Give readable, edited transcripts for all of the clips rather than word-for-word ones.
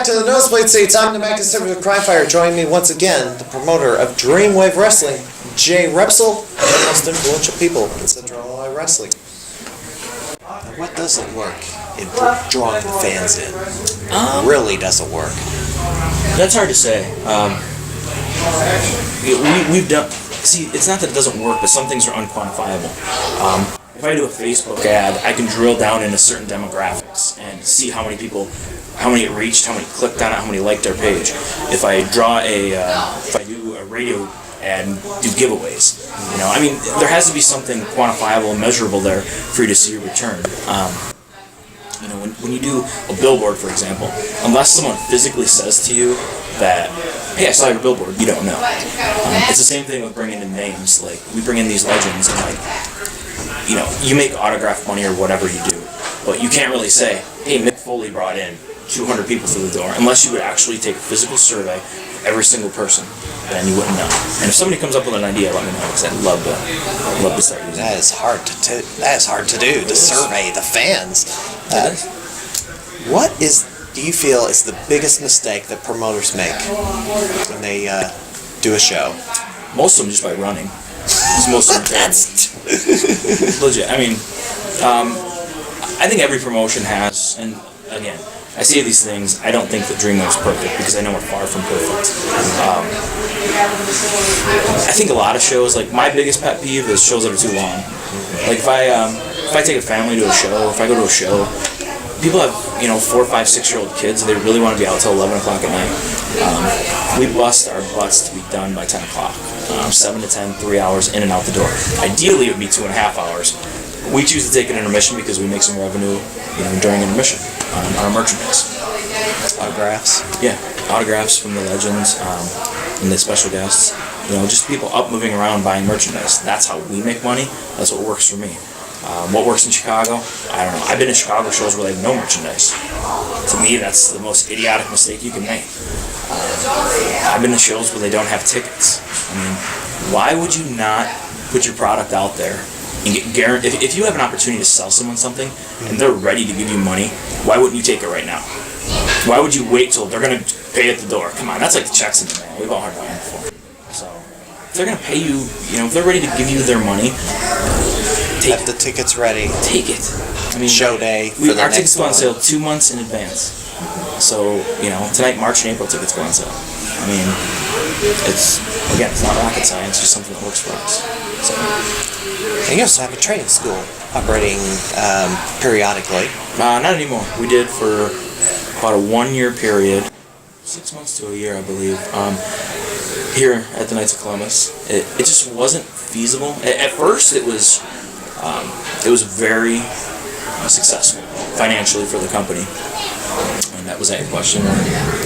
to the Nosebleed Seats. I'm the Conservative Crime Fighter. Joining me once again, the promoter of Dreamwave Wrestling, Jay Repsel, one of the most influential people in Central Illinois wrestling. Now, what doesn't work in drawing the fans in? Really doesn't work. That's hard to say. We've done. See, it's not that it doesn't work, but some things are unquantifiable. If I do a Facebook ad, I can drill down into certain demographics and see how many people, how many it reached, how many clicked on it, how many liked our page. If I draw if I do a radio ad and do giveaways, I mean, there has to be something quantifiable and measurable there for you to see a return. When you do a billboard, for example, unless someone physically says to you that, hey, I saw your billboard, you don't know. It's the same thing with bringing in names. Like, we bring in these legends and, you make autograph money or whatever you do, but you can't really say, hey, Mick Foley brought in 200 people through the door, unless you would actually take a physical survey of every single person, then you wouldn't know. And if somebody comes up with an idea, let me know, because I'd love to start using that. That is hard to do, to survey the fans. What do you feel is the biggest mistake that promoters make when they do a show? Most of them just by running. Most of them legit. I mean, I think every promotion has, and again, I say these things, I don't think that Dreamwave's perfect, because I know we're far from perfect. I think a lot of shows, like, my biggest pet peeve is shows that are too long. Like, if I take a family to a show, if I go to a show, people have, 4, 5, 6-year-old kids, and they really want to be out till 11 o'clock at night. We bust our butts to be done by 10 o'clock. 7 to 10, 3 hours in and out the door. Ideally, it would be 2.5 hours. We choose to take an intermission because we make some revenue, during intermission on our merchandise. Autographs? Yeah, autographs from the legends and the special guests. Just people up moving around buying merchandise. That's how we make money. That's what works for me. What works in Chicago? I don't know. I've been to Chicago shows where they have no merchandise. To me, that's the most idiotic mistake you can make. I've been to shows where they don't have tickets. I mean, why would you not put your product out there and get guaranteed? If you have an opportunity to sell someone something and they're ready to give you money, why wouldn't you take it right now? Why would you wait till they're going to pay at the door? Come on, that's like the checks in the mail. We've all heard that before. So, if they're going to pay you, if they're ready to give you their money, have the tickets ready. Take it. I mean, show day. Our tickets go on sale 2 months in advance. So, tonight, March and April tickets go on sale. I mean, it's not rocket science, just something that works for us. So. And you also have a training school operating periodically. Not anymore. We did for about a 1-year period, 6 months to a year, I believe. Here at the Knights of Columbus, it just wasn't feasible. At first, it was very successful financially for the company. And that was that your question?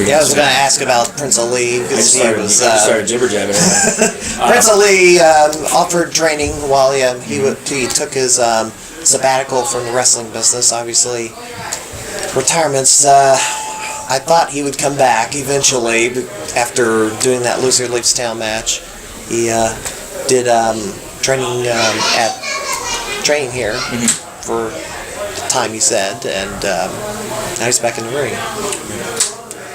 Yeah, I was going to ask about Prince Ali. I just started jibber-jabbing. Prince Ali offered training while he took his sabbatical from the wrestling business. Obviously, retirement's... I thought he would come back eventually after doing that Loser Leaves Town match. He did training here for the time he said, and now he's back in the ring.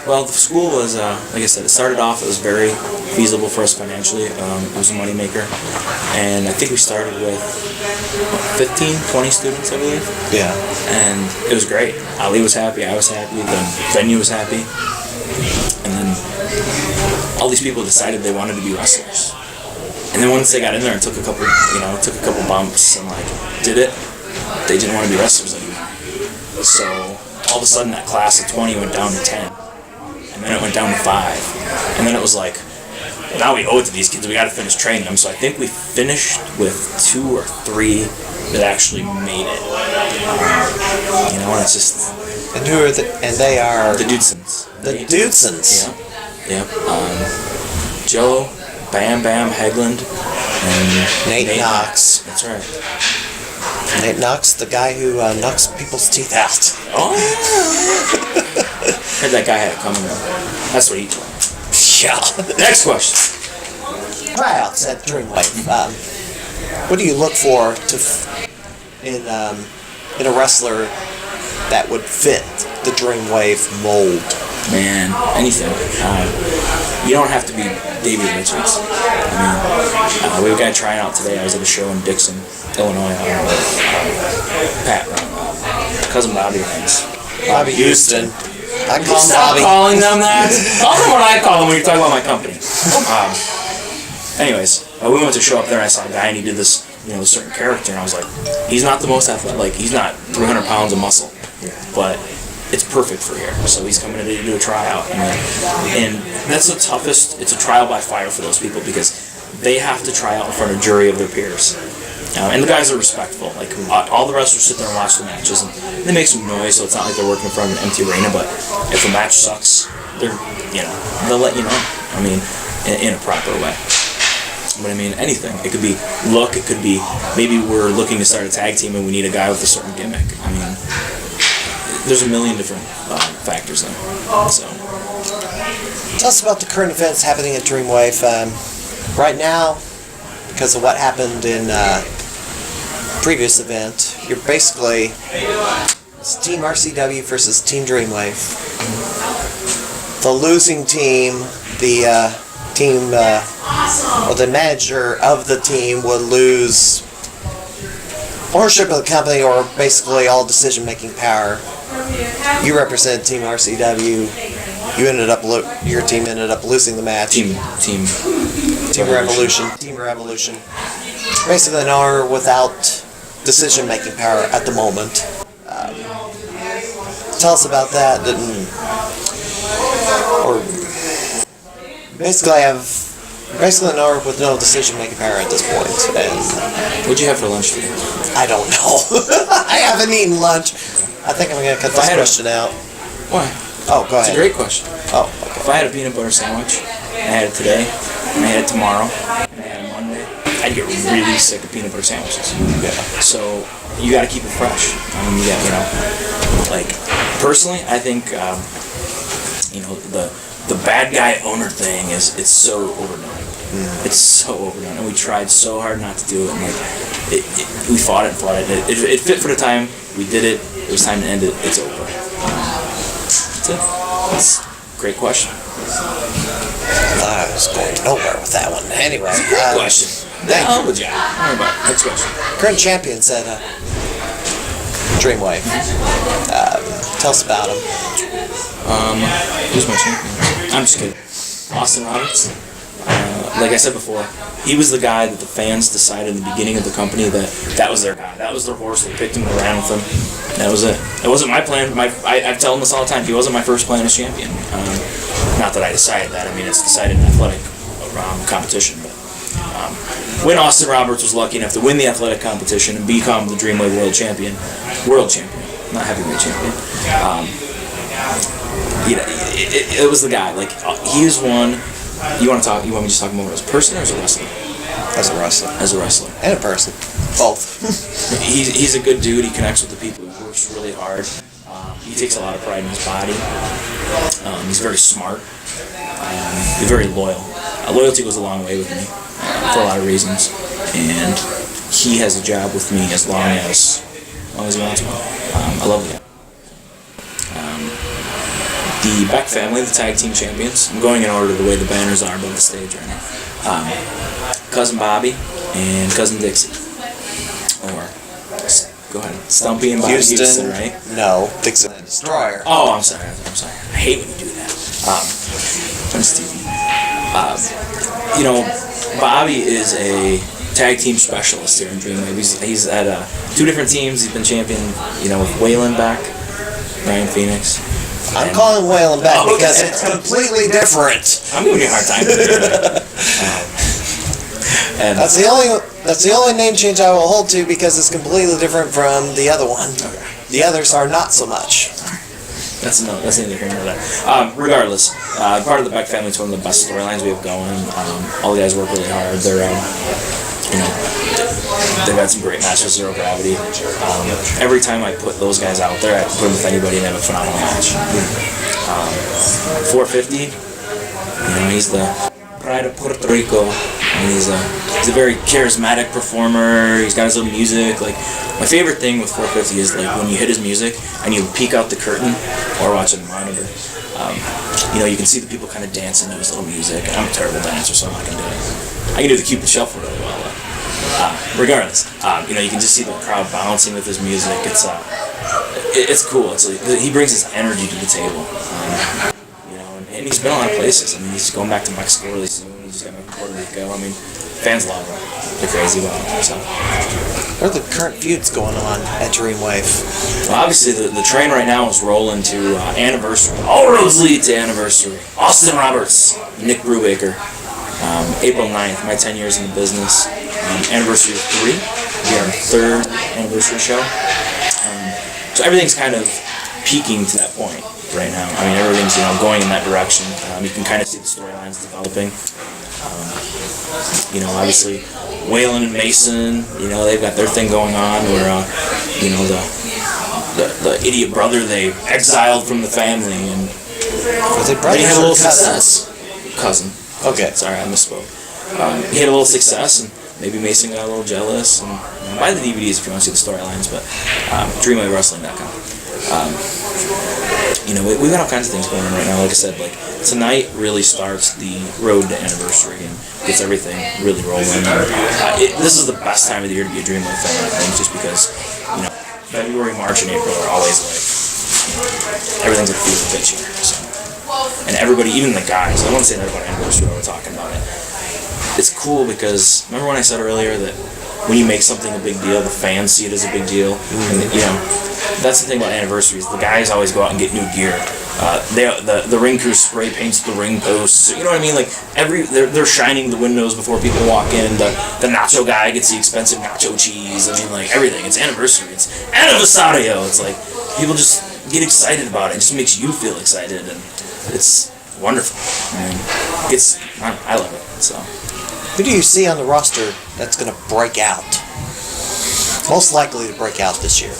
Well, the school was, like I said, it started off, it was very feasible for us financially. It was a moneymaker. And I think we started with 15, 20 students, I believe. Yeah. And it was great. Ali was happy, I was happy, the venue was happy. And then all these people decided they wanted to be wrestlers. And then once they got in there and took a couple bumps and did it, they didn't want to be wrestlers anymore. So all of a sudden that class of 20 went down to 10. And then it went down to 5. And then it was like, now we owe it to these kids, we got to finish training them. So I think we finished with 2 or 3 that actually made it. And it's just... And who are they are... The Dudesons. The Dudesons. Yeah. Joe, Bam Bam Hegland, and Nate Knox. That's right. Nate Knox, the guy who knocks people's teeth out. Oh, yeah. Heard that guy had it coming up. That's what he told me. Yeah. Next question. Tryouts at Dreamwave. What do you look for in a wrestler that would fit the Dreamwave mold? man, anything. You don't have to be Davey Richards. I mean, we have a guy trying out today. I was at a show in Dixon, Illinois. Pat, cousin Bobby runs. Bobby Houston. I call him Stop Bobby. calling them that. Call them what I call them when you're talking about my company. Anyways, we went to show up there and I saw a guy and he did this, a certain character, and I was like, he's not the most athletic, like he's not 300 pounds of muscle, but it's perfect for here. So he's coming in to do a tryout, and that's the toughest. It's a trial by fire for those people because they have to try out in front of a jury of their peers. And the guys are respectful. Like all the wrestlers sit there and watch the matches, and they make some noise, so it's not like they're working in front of an empty arena. But if a match sucks, they'll let you know. I mean, in a proper way. But I mean, anything. It could be look. It could be maybe we're looking to start a tag team and we need a guy with a certain gimmick. I mean, there's a million different factors there. So, tell us about the current events happening at Dreamwave. Right now, because of what happened in previous event, you're basically it's Team RCW versus Team Dreamwave. The losing team, the team or the manager of the team would lose ownership of the company or basically all decision-making power. You represent Team RCW. Your team ended up losing the match. Team Revolution. Team Revolution. Basically an owner without decision-making power at the moment. Tell us about that. Basically an owner with no decision-making power at this point. And what'd you have for lunch today? I don't know. I haven't eaten lunch. I think I'm going to cut this question out. Why? Oh, go ahead. It's a great question. Oh, okay. If I had a peanut butter sandwich, I had it today, and I had it tomorrow, and I had it Monday, I'd get really sick of peanut butter sandwiches. Yeah. So you got to keep it fresh. Like personally, I think the bad guy owner thing it's so overdone. It's so overdone, and we tried so hard not to do it. And we fought it. It fit for the time. We did it. It was time to end it. It's over. That's it. That's a great question. I was going nowhere with that one. Anyway. Great question. Thank you. Good job. Next question. Current champions at Dreamwave. Tell us about him. Who's my champion? I'm just kidding. Austin Roberts. Like I said before, he was the guy that the fans decided in the beginning of the company that was their guy. That was their horse. They picked him and ran with him. That was it. It wasn't my plan. I tell him this all the time. He wasn't my first plan as champion. Not that I decided that. I mean, it's decided in athletic competition. But when Austin Roberts was lucky enough to win the athletic competition and become the Dreamwave World Champion, not heavyweight champion. It was the guy. Like he was one. You want me to just talk about him as a person or as a wrestler? As a wrestler. As a wrestler. And a person. Both. He's a good dude. He connects with the people. He works really hard. He takes a lot of pride in his body. He's very smart. He's very loyal. Loyalty goes a long way with me for a lot of reasons. And he has a job with me as long as he wants me. I love the guy. The Beck family, the tag team champions. I'm going in order the way the banners are above the stage right now. Cousin Bobby and Cousin Dixie. Or, go ahead. Stumpy and Bobby Houston, right? No, Dixie and Destroyer. Oh, I'm sorry. I hate when you do that. I'm Stevie. Bobby is a tag team specialist here in Dreamwave. He's at 2 different teams. He's been champion, with Waylon Beck, Ryan Phoenix. I'm calling Waylon Beck because it's completely different. I'm giving you a hard time. And that's the only name change I will hold to because it's completely different from the other one. Okay. The others are not so much. That's neither here nor there. Regardless, part of the Beck family is one of the best storylines we have going. All the guys work really hard. They've had some great matches, Zero Gravity. Every time I put those guys out there, I put them with anybody and they have a phenomenal match. 450, he's the pride of Puerto Rico. And he's a very charismatic performer. He's got his own music. Like my favorite thing with 450 is like when you hit his music and you peek out the curtain or watch it on the monitor. You know, you can see the people kind of dancing to his little music. And I'm a terrible dancer, so I'm not gonna do it. I can do the Cupid Shuffle really well, though. Regardless, you know, you can just see the crowd bouncing with his music. It's cool. It's like, he brings his energy to the table. You know, and he's been a lot of places. I mean, he's going back to Mexico really soon. He just got back to Puerto Rico. I mean, fans love him. They're crazy about him. So. What are the current feuds going on at Dreamwave? Well, obviously, the train right now is rolling to Anniversary. All roads lead to Anniversary. Austin Roberts, Nick Brubaker. April 9th, my 10 years in the business. Anniversary of 3. We are our 3rd anniversary show. So everything's kind of peaking to that point right now. I mean, everything's, you know, going in that direction. You can kind of see the storylines developing. You know, obviously, Waylon and Mason, you know, they've got their thing going on where, you know, the idiot brother they exiled from the family, and they had a little success. Cousin. Okay. Sorry, I misspoke. He had a little success, and maybe Mason got a little jealous. And buy the DVDs if you want to see the storylines, but Dreamwave-wrestling.com. You know, we've got all kinds of things going on right now. Like I said, like tonight really starts the road to Anniversary and gets everything really rolling. This is the best time of the year to be a Dreamwave fan, I think, just because, you know, February, March, and April are always like, everything's a fever pitch here. So. And everybody, even the guys, I want to say that about Anniversary while we're talking about it. It's cool because, remember when I said earlier that when you make something a big deal, the fans see it as a big deal? And, you know, that's the thing about Anniversaries. The guys always go out and get new gear. The ring crew spray paints the ring posts. You know what I mean? Like they're shining the windows before people walk in. The nacho guy gets the expensive nacho cheese. I mean, like everything. It's Anniversary. It's Anniversario. It's like people just get excited about it. It just makes you feel excited, and it's wonderful. I mean, I love it. So. Who do you see on the roster that's going to break out? Most likely to break out this year.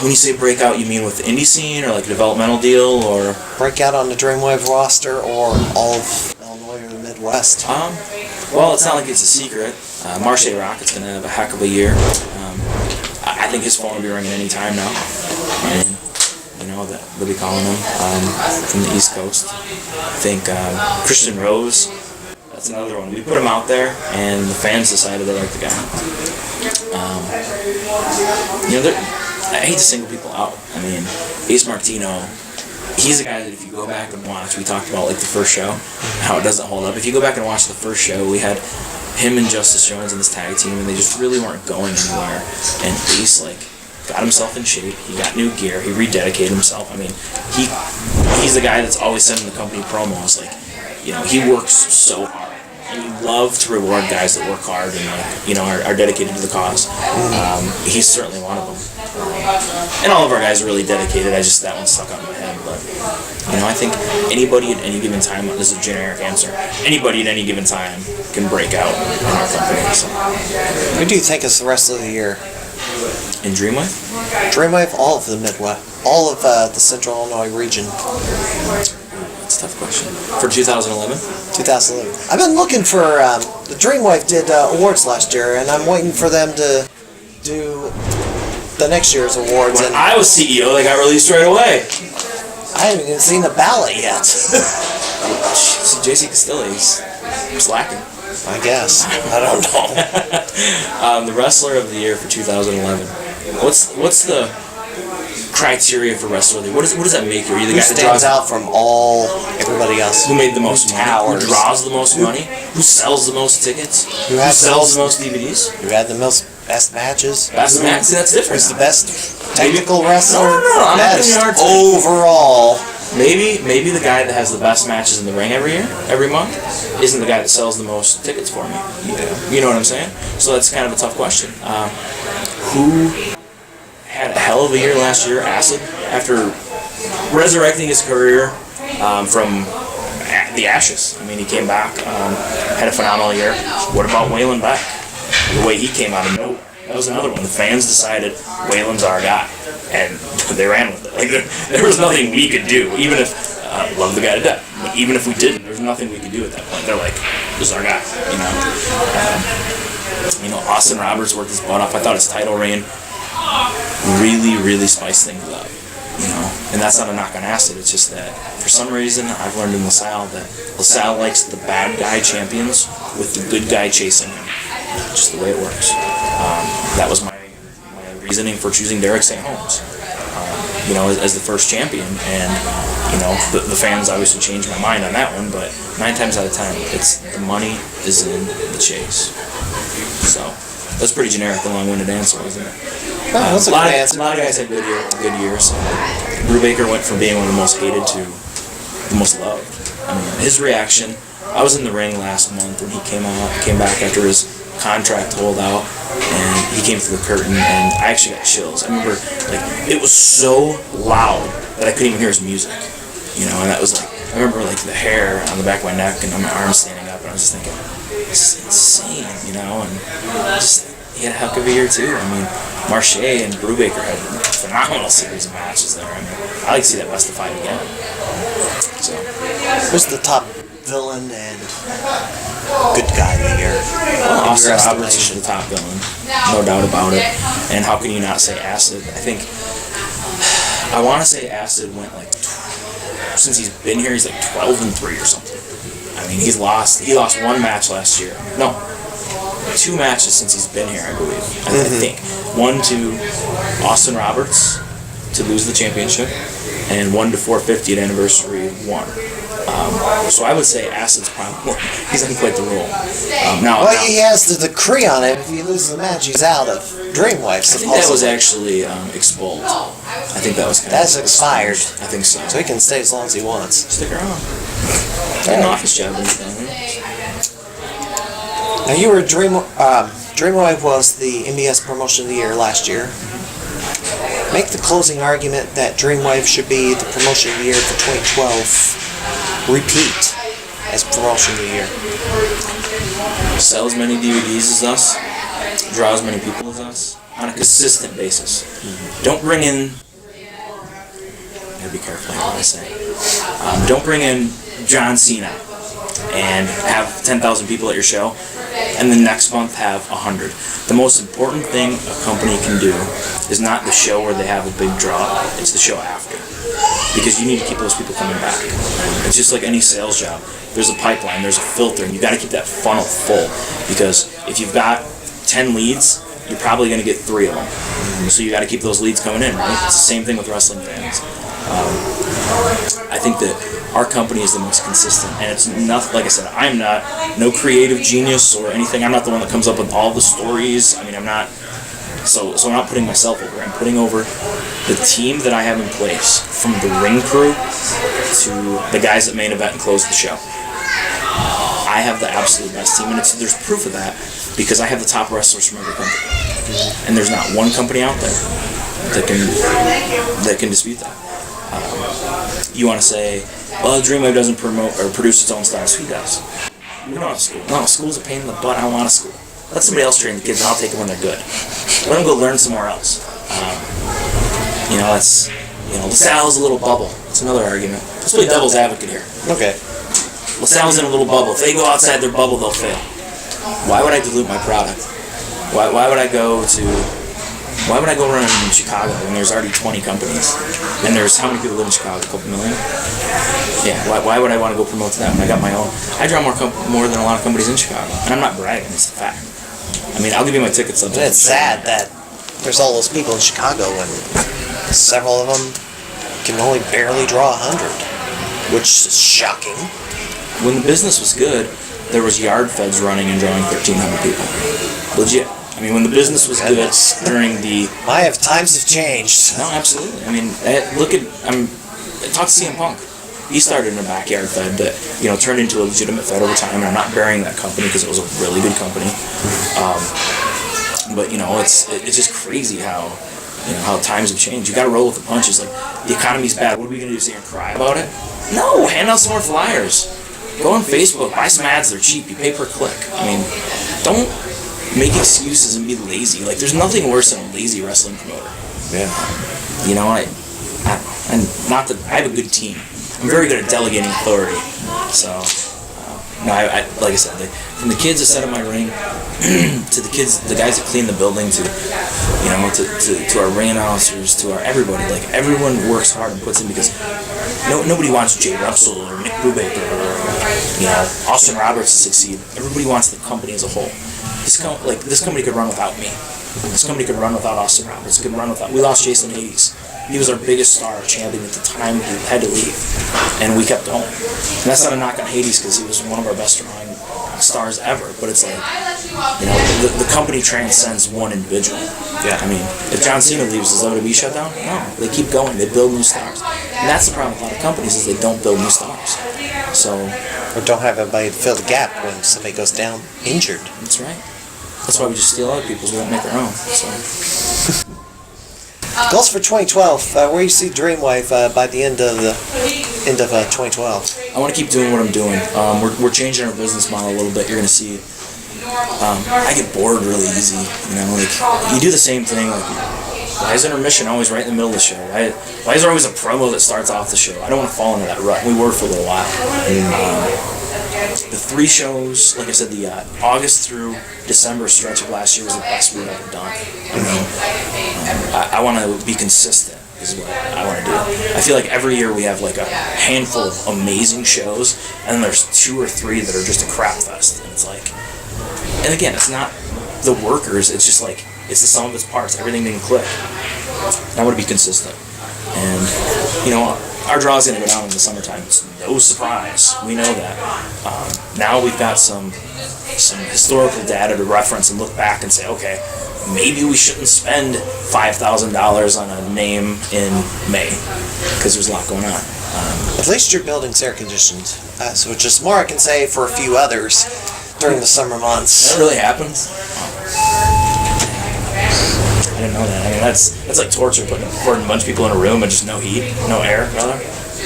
When you say breakout, you mean with the indie scene or like a developmental deal, or breakout on the Dreamwave roster, or all of Illinois or the Midwest? Well, it's not like it's a secret. Marche Rocket's gonna have a heck of a year. I think his phone will be ringing any time now, and you know that they'll be calling him from the East Coast. I think Christian Rose. That's another one. We put him out there, and the fans decided they like the guy. You know, I hate to single people out. I mean, Ace Martino, he's a guy that if you go back and watch, we talked about like the first show, how it doesn't hold up. If you go back and watch the first show, we had him and Justice Jones in this tag team, and they just really weren't going anywhere. And Ace, like, got himself in shape. He got new gear. He rededicated himself. I mean, he's the guy that's always sending the company promos. Like, you know, he works so hard. And you love to reward guys that work hard and, like, you know, are dedicated to the cause. He's certainly one of them. And all of our guys are really dedicated. That one stuck out in my head. But, you know, I think anybody at any given time, this is a generic answer, anybody at any given time can break out in our company. So. Who do you think is the rest of the year? In Dreamwave? Dreamwave, all of the Midwest, all of the Central Illinois region. That's a tough question. For 2011? 2011. I've been looking for, the Dreamwave did awards last year, and I'm waiting for them to do the next year's awards. When I was CEO, they got released right away. I haven't even seen the ballot yet. JC Castillo's slacking. I guess. I don't know. The Wrestler of the Year for 2011. What's the criteria for Wrestler of the Year? What does that make you? Are you the Who guy that stands draws out from everybody else? Who made the most money? Towers. Who draws the most money? Who sells the most tickets? Who sells the most DVDs? Who had the best matches? Best matches? That's different. Who's the best technical wrestler? No, I'm not best giving you a hard overall. Maybe the guy that has the best matches in the ring every month, isn't the guy that sells the most tickets for me. You know what I'm saying? So that's kind of a tough question. Who had a hell of a year last year, Acid, after resurrecting his career from the ashes? I mean, he came back, had a phenomenal year. What about Waylon Beck? The way he came out of nowhere. That was another one. The fans decided Waylon's our guy, and they ran with it. Like there was nothing we could do, even if love the guy to death. But even if we didn't, there was nothing we could do at that point. They're like, this is our guy, you know. Austin Roberts worked his butt off. I thought his title reign really spiced things up. You know, and that's not a knock on Acid. It's just that for some reason I've learned in LaSalle that LaSalle likes the bad guy champions with the good guy chasing him. Just the way it works. That was my reasoning for choosing Derek St. Holmes. You know, as the first champion, and you know, the fans obviously changed my mind on that one, but 9 times out of 10, it's the money is in the chase. So that's pretty generic and long-winded answer, wasn't it? That's a good answer. A lot of guys had good years. Brubaker went from being one of the most hated to the most loved. I mean, his reaction. I was in the ring last month when he came back after his contract holdout, and he came through the curtain, and I actually got chills. I remember, like, it was so loud that I couldn't even hear his music, you know, and that was like, I remember, like, the hair on the back of my neck and on my arms standing up, and I was just thinking, this is insane, you know, and just, he had a heck of a year, too. I mean, Marche and Brubaker had a phenomenal series of matches there. I mean, I'd like to see that best of 5 again. So, who's the top villain and good guy of the year? Well, Austin Roberts is the top villain, no doubt about it. And how can you not say Acid? I want to say Acid went like, since he's been here, he's like 12-3 or something. I mean, he lost 1 match last year. No, 2 matches since he's been here, I believe. I think. 1 to Austin Roberts to lose the championship, and 1 to 450th anniversary 1. So I would say Acid's probably, he's on quite the roll. Now, he has the decree on it. If he loses the match, he's out of Dreamwave. I think that was actually expelled. I think that was kind That's expired. I think so. So he can stay as long as he wants. Stick around. Get an office job. Now you were Dreamwave was the MBS Promotion of the Year last year. Make the closing argument that Dreamwave should be the Promotion of the Year for 2012. Repeat as Promotion of the Year. Sell as many DVDs as us. Draw as many people as us on a consistent basis. Don't bring in. I gotta be careful here what I say. Don't bring in John Cena and have 10,000 people at your show, and the next month have 100. The most important thing a company can do is not the show where they have a big draw, it's the show after. Because you need to keep those people coming back. It's just like any sales job. There's a pipeline, there's a filter, and you got to keep that funnel full. Because if you've got 10 leads, you're probably going to get 3 of them. So you got to keep those leads coming in, right? It's the same thing with wrestling fans. I think that our company is the most consistent, and it's not, like I said, I'm not no creative genius or anything. I'm not the one that comes up with all the stories. I mean, I'm not. So I'm not putting myself over. I'm putting over the team that I have in place, from the ring crew to the guys that main event and close the show. I have the absolute best team, and there's proof of that because I have the top wrestlers from every company, and there's not one company out there that can dispute that. You want to say, well, Dreamwave doesn't promote or produce its own stars. Who does? We don't have a school. No, school's a pain in the butt. I don't want a school. Let somebody else train the kids, and I'll take them when they're good. Let them go learn somewhere else. That's, LaSalle's a little bubble. That's another argument. Let's play devil's advocate here. Okay. LaSalle's in a little bubble. If they go outside their bubble, they'll fail. Why would I dilute my product? Why would I go run in Chicago when there's already 20 companies? And there's how many people live in Chicago? A couple million? Yeah, why would I want to go promote to that when I got my own? I draw more than a lot of companies in Chicago. And I'm not bragging, it's a fact. I mean, I'll give you my tickets up. It's sad that there's all those people in Chicago and several of them can only barely draw 100, which is shocking. When the business was good, there was yard feds running and drawing 1,300 people. Legit. I mean, when the business was good during the... Times have changed. No, absolutely. I mean, talk to CM Punk. He started in a backyard fed that, turned into a legitimate fed over time, and I'm not burying that company because it was a really good company. But it's just crazy how times have changed. You got to roll with the punches. Like, the economy's bad. What are we gonna do? Sit here and cry about it? No, hand out some more flyers. Go on Facebook, buy some ads. They're cheap. You pay per click. I mean, don't make excuses and be lazy. Like, there's nothing worse than a lazy wrestling promoter. Yeah. I have a good team. I'm very good at delegating authority. So, No, I like I said, from the kids that set up my ring, to the guys that clean the building, to our ring announcers, to our everybody. Like, everyone works hard and puts in, because nobody wants Jay Repsel or Nick Brubaker or Austin Roberts to succeed. Everybody wants the company as a whole. This company could run without me. This company could run without Austin Roberts. Could run without. We lost Jason Hades. He was our biggest star champion at the time. He had to leave, and we kept going. And that's not a knock on Hades, because he was one of our best drawing stars ever. But it's like, the company transcends one individual. Yeah. I mean, if John Cena leaves, does WWE shut down? No, they keep going. They build new stars, and that's the problem with a lot of companies, is they don't build new stars. So, or don't have anybody to fill the gap when somebody goes down injured. That's right. That's why we just steal other people's. We don't make our own. So. Goals for 2012. Where do you see Dreamwave by the end of 2012? I want to keep doing what I'm doing. We're changing our business model a little bit. You're going to see. I get bored really easy. You do the same thing. Like, why is intermission always right in the middle of the show? Why is there always a promo that starts off the show? I don't want to fall into that rut. We were for a little while. The 3 shows, like I said, the August through December stretch of last year was the best we've ever done. I want to be consistent, is what I want to do. I feel like every year we have like a handful of amazing shows, and then there's 2 or 3 that are just a crap fest. And it's like, and again, it's not the workers, it's just like, it's the sum of its parts. Everything didn't click. I want to be consistent. And, our draw is going to go down in the summertime. It's no surprise. We know that. Now we've got some historical data to reference and look back and say, okay, maybe we shouldn't spend $5,000 on a name in May, because there's a lot going on. At least your building's air conditioned, so which is more I can say for a few others during the summer months. That really happens? I didn't know that. I mean, that's like torture, putting a bunch of people in a room and just no heat, no air, rather.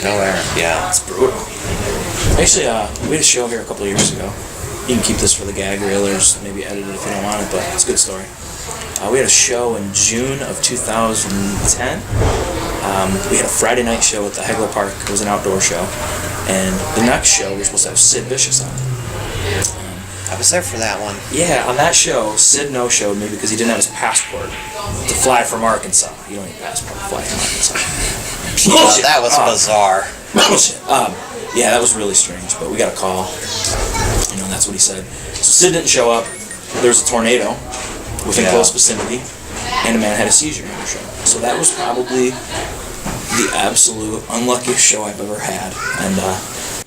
No air, yeah. It's brutal. Actually, we had a show here a couple of years ago. You can keep this for the gag reelers, maybe edit it if you don't want it, but it's a good story. We had a show in June of 2010. We had a Friday night show at the Hegler Park. It was an outdoor show. And the next show, we were supposed to have Sid Vicious on. I was there for that one. Yeah, on that show, Sid no-showed me because he didn't have his passport to fly from Arkansas. You don't need a passport to fly from Arkansas. Bullshit. That was bizarre. Bullshit. Yeah, that was really strange, but we got a call. That's what he said. So Sid didn't show up. There was a tornado within close vicinity, and a man had a seizure on the show. So that was probably the absolute unluckiest show I've ever had. And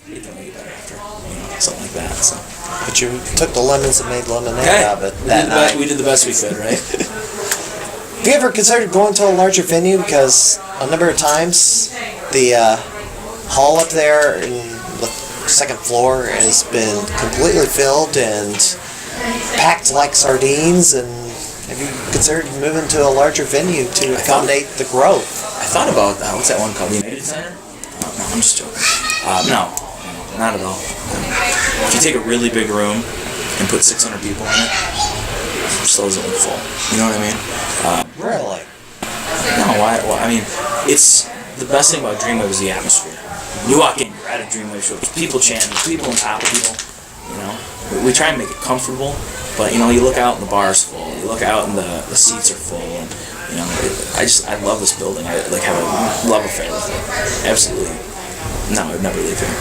it didn't get better after, something like that. So. But you took the lemons and made lemonade out of it that night. We did the best we could, right? Have you ever considered going to a larger venue? Because a number of times the hall up there in the second floor has been completely filled and packed like sardines. And have you considered moving to a larger venue to accommodate the growth? I thought about what's that one called? The United Center? No, I'm just joking. No, not at all. If you take a really big room and put 600 people in it, it still doesn't look full. You know what I mean? Really? No, I mean, it's the best thing about Dreamwave is the atmosphere. You walk in, you're at a Dreamwave show, there's people chanting, there's people on top of people. We try and make it comfortable, but you look out and the bar's full. You look out and the seats are full, and I love this building. I have a love affair with it. Absolutely. No, I'd never leave here.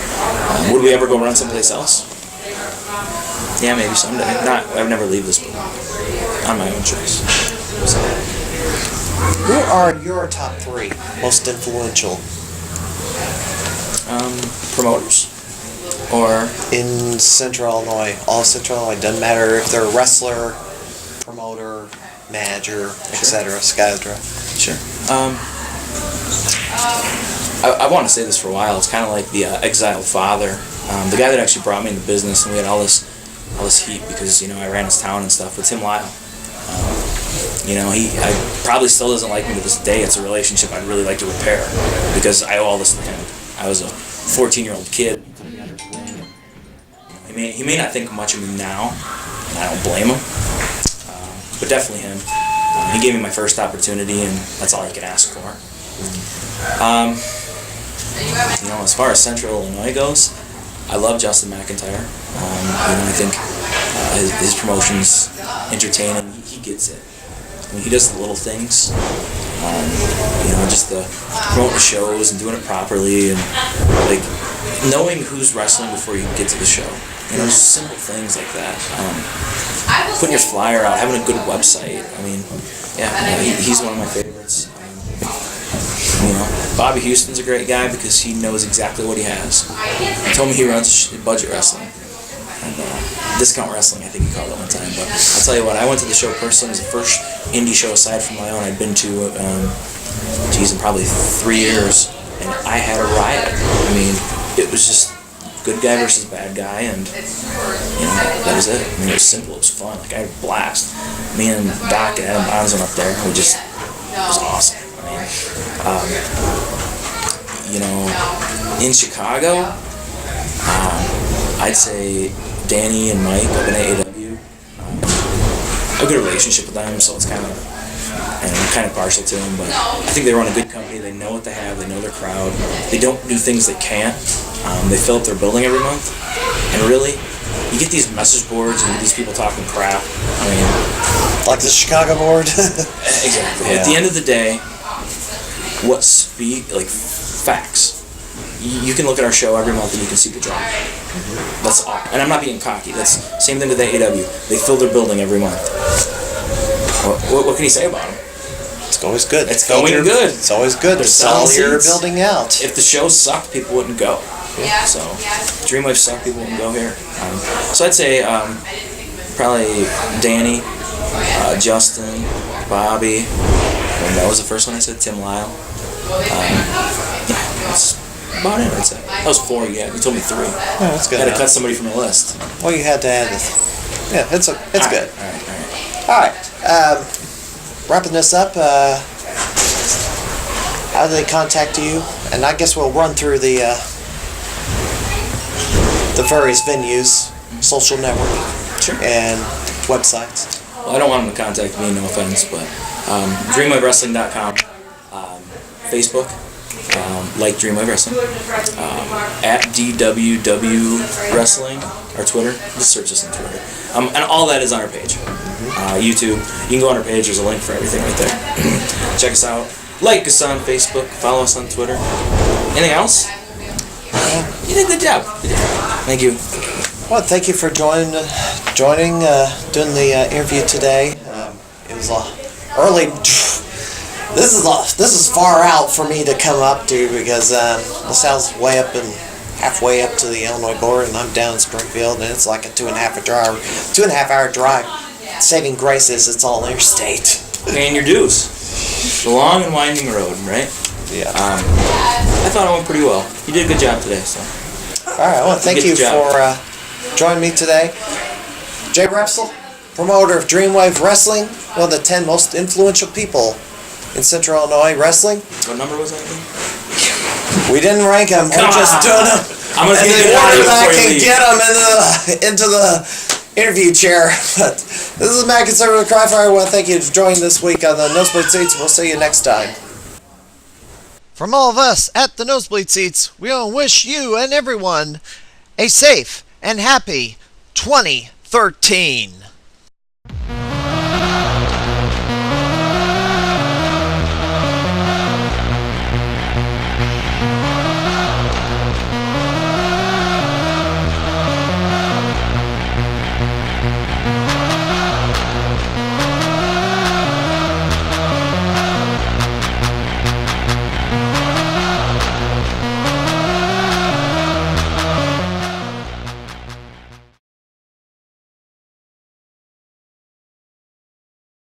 Would we ever go run someplace else? Yeah, maybe someday. I'd never leave this building. On my own choice. So. Who are your top 3 most influential? Promoters. Or in Central Illinois, all of Central Illinois, doesn't matter if they're a wrestler, promoter, manager, etc. Skydra. Sure. I want to say this for a while. It's kind of like the exiled father, the guy that actually brought me into business, and we had all this heat because I ran his town and stuff. It's Tim Lyle. He probably still doesn't like me to this day. It's a relationship I'd really like to repair because I owe all this to him. I was a 14-year-old kid. He may not think much of me now, and I don't blame him. But definitely him. He gave me my first opportunity, and that's all you can ask for. As far as Central Illinois goes, I love Justin McIntyre. I think his promotion's entertaining. He gets it. I mean, he does the little things. Just the promoting the shows and doing it properly, and like knowing who's wrestling before you get to the show. Just simple things like that. Putting your flyer out, having a good website. I mean, he's one of my favorites. Bobby Houston's a great guy because he knows exactly what he has. He told me he runs budget wrestling. And discount wrestling, I think he called it one time. But I'll tell you what, I went to the show personally. It was the first indie show aside from my own I'd been to, in probably 3 years, and I had a riot. I mean, it was just good guy versus bad guy, and that was it. I mean, it was simple. It was fun. Like, I had a blast. Me and Doc and Adam Bonds went up there. It was awesome. In Chicago, I'd say Danny and Mike up in AAW. I have a good relationship with them, so it's kind of, I'm kind of partial to them, but I think they run a good company. They know what they have. They know their crowd. They don't do things they can't. They fill up their building every month, and really, you get these message boards and you get these people talking crap. I mean, like the Chicago board. Exactly. Yeah. At the end of the day, facts. You can look at our show every month and you can see the drop. That's all. And I'm not being cocky. That's same thing with AEW. They fill their building every month. What can you say about them? It's always good. It's going good. It's always good to sell your building out. If the show sucked, people wouldn't go. Yeah. So, Dreamwave sucked, people wouldn't go here. So I'd say probably Danny, Justin, Bobby. That was the first one I said. Tim Lyle. That's about it, I'd say. That was 4, you told me 3. Oh, that's good. I had to cut somebody from the list. Well, you had to add this. Yeah, it's good. All right. Wrapping this up, how do they contact you? And I guess we'll run through the various venues, social network, and websites. Well, I don't want them to contact me, no offense, but DreamwaveWrestling.com, Facebook, like Dreamwave Wrestling, at DWW Wrestling, our Twitter. Just search us on Twitter. And all that is on our page. YouTube. You can go on our page. There's a link for everything right there. Check us out. Like us on Facebook. Follow us on Twitter. Anything else? You did a good job. Thank you. Well, thank you for joining, doing the interview today. It was early. This is far out for me to come up to because LaSalle's halfway up to the Illinois border, and I'm down in Springfield, and it's like a 2.5 hour drive. Saving grace is it's all interstate. Paying your dues. The long and winding road, right? Yeah. I thought it went pretty well. You did a good job today, so. All right. Well, thank you for joining me today. Jay Repsel, promoter of Dreamwave Wrestling, one of the 10 most influential people in Central Illinois wrestling. What number was that again? We didn't rank them. We're just doing them. I'm gonna get the order that I can get them into the interview chair. But this is Matt Conservative Cryfire. I want to thank you for joining this week on the Nosebleed Seats. We'll see you next time. From all of us at the Nosebleed Seats, we want to wish you and everyone a safe and happy 2013.